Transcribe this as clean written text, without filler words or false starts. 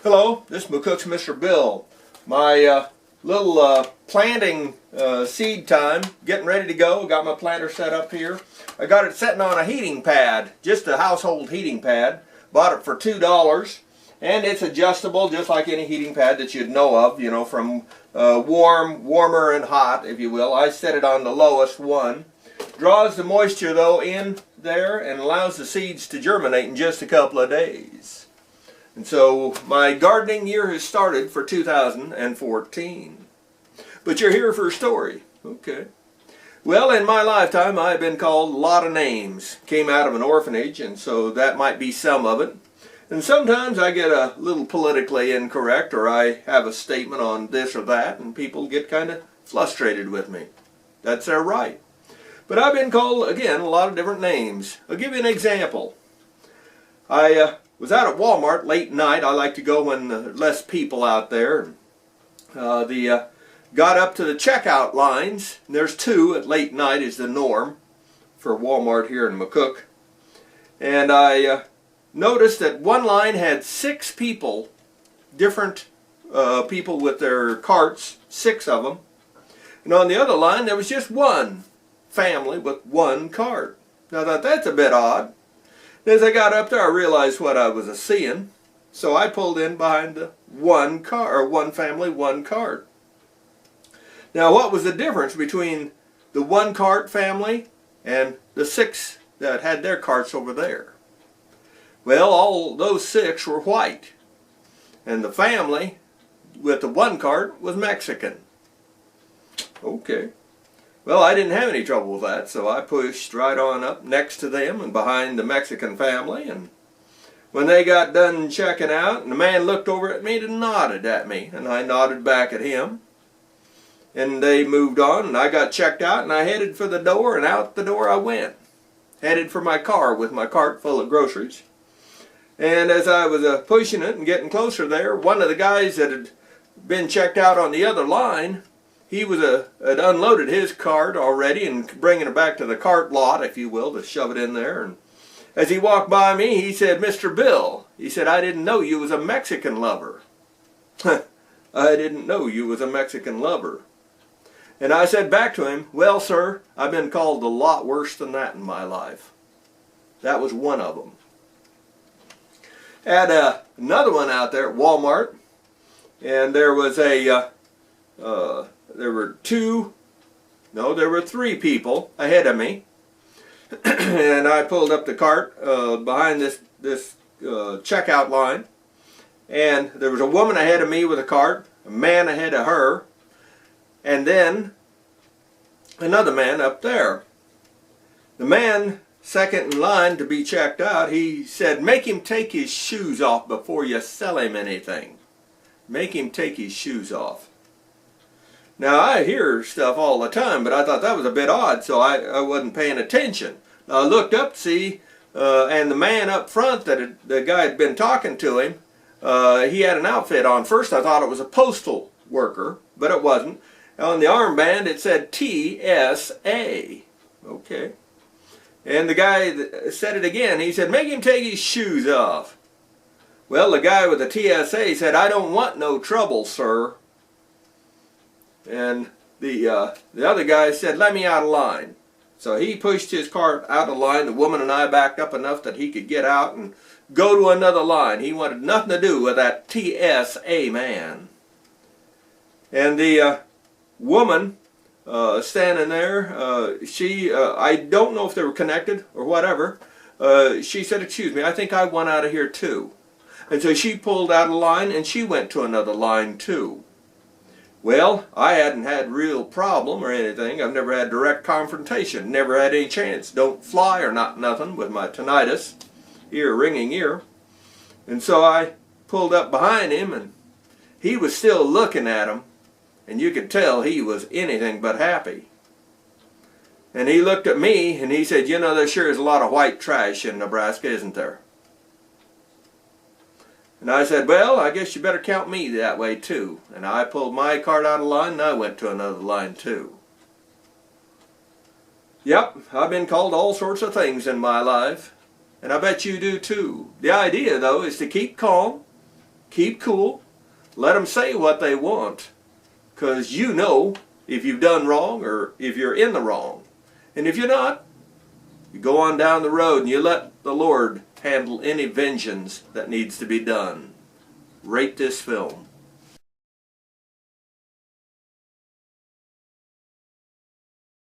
Hello, this is McCook's Mr. Bill. My little planting seed time, getting ready to go. Got my planter set up here. I got it sitting on a heating pad, just a household heating pad. Bought it for $2, and it's adjustable just like any heating pad that you'd know of, you know, from warmer and hot, if you will. I set it on the lowest one. Draws the moisture though in there and allows the seeds to germinate in just a couple of days. And so my gardening year has started for 2014. But you're here for a story. Okay. Well, in my lifetime I've been called a lot of names. Came out of an orphanage, and so that might be some of it. And sometimes I get a little politically incorrect, or I have a statement on this or that, and people get kind of frustrated with me. That's their right. But I've been called, again, a lot of different names. I'll give you an example. I was out at Walmart late night. I like to go when there's less people out there. Got up to the checkout lines. There's two at late night is the norm for Walmart here in McCook. And I noticed that one line had 6 people, different people with their carts, 6 of them. And on the other line there was just one family with one cart. Now I thought that's a bit odd. As I got up there I realized what I was seeing. So I pulled in behind the one family, one cart. Now what was the difference between the one cart family and the 6 that had their carts over there? Well, all those 6 were white. And the family with the one cart was Mexican. Okay. Well, I didn't have any trouble with that, so I pushed right on up next to them and behind the Mexican family. And when they got done checking out, and the man looked over at me and nodded at me, and I nodded back at him. And they moved on, and I got checked out, and I headed for the door, and out the door I went. Headed for my car with my cart full of groceries. And as I was pushing it and getting closer there, one of the guys that had been checked out on the other line, he was had unloaded his cart already and bringing it back to the cart lot, if you will, to shove it in there. And as he walked by me, he said, "Mr. Bill," he said, "I didn't know you was a Mexican lover." I didn't know you was a Mexican lover. And I said back to him, "Well, sir, I've been called a lot worse than that in my life." That was one of them. Had another one out there at Walmart, and there was there were 3 people ahead of me, and I pulled up the cart behind this checkout line, and there was a woman ahead of me with a cart, a man ahead of her, and then another man up there. The man second in line to be checked out, he said, "Make him take his shoes off before you sell him anything. Make him take his shoes off." Now I hear stuff all the time, but I thought that was a bit odd, so I wasn't paying attention. I looked up to see, and the man up front, the guy had been talking to him, he had an outfit on. First I thought it was a postal worker, but it wasn't. On the armband it said TSA. Okay. And the guy said it again. He said, "Make him take his shoes off." Well, the guy with the TSA said, "I don't want no trouble, sir." And the other guy said, "Let me out of line." So he pushed his cart out of line. The woman and I backed up enough that he could get out and go to another line. He wanted nothing to do with that TSA man. And the woman standing there, I don't know if they were connected or whatever, she said, "Excuse me, I think I want out of here too." And so she pulled out of line and she went to another line too. Well, I hadn't had real problem or anything. I've never had direct confrontation, never had any chance. Don't fly or nothing with my tinnitus, ringing ear. And so I pulled up behind him, and he was still looking at him, and you could tell he was anything but happy. And he looked at me and he said, "You know, there sure is a lot of white trash in Nebraska, isn't there?" And I said, "Well, I guess you better count me that way too." And I pulled my cart out of line and I went to another line too. Yep, I've been called all sorts of things in my life. And I bet you do too. The idea though is to keep calm, keep cool, let them say what they want, because you know if you've done wrong or if you're in the wrong. And if you're not, you go on down the road and you let the Lord handle any vengeance that needs to be done. Rate this film.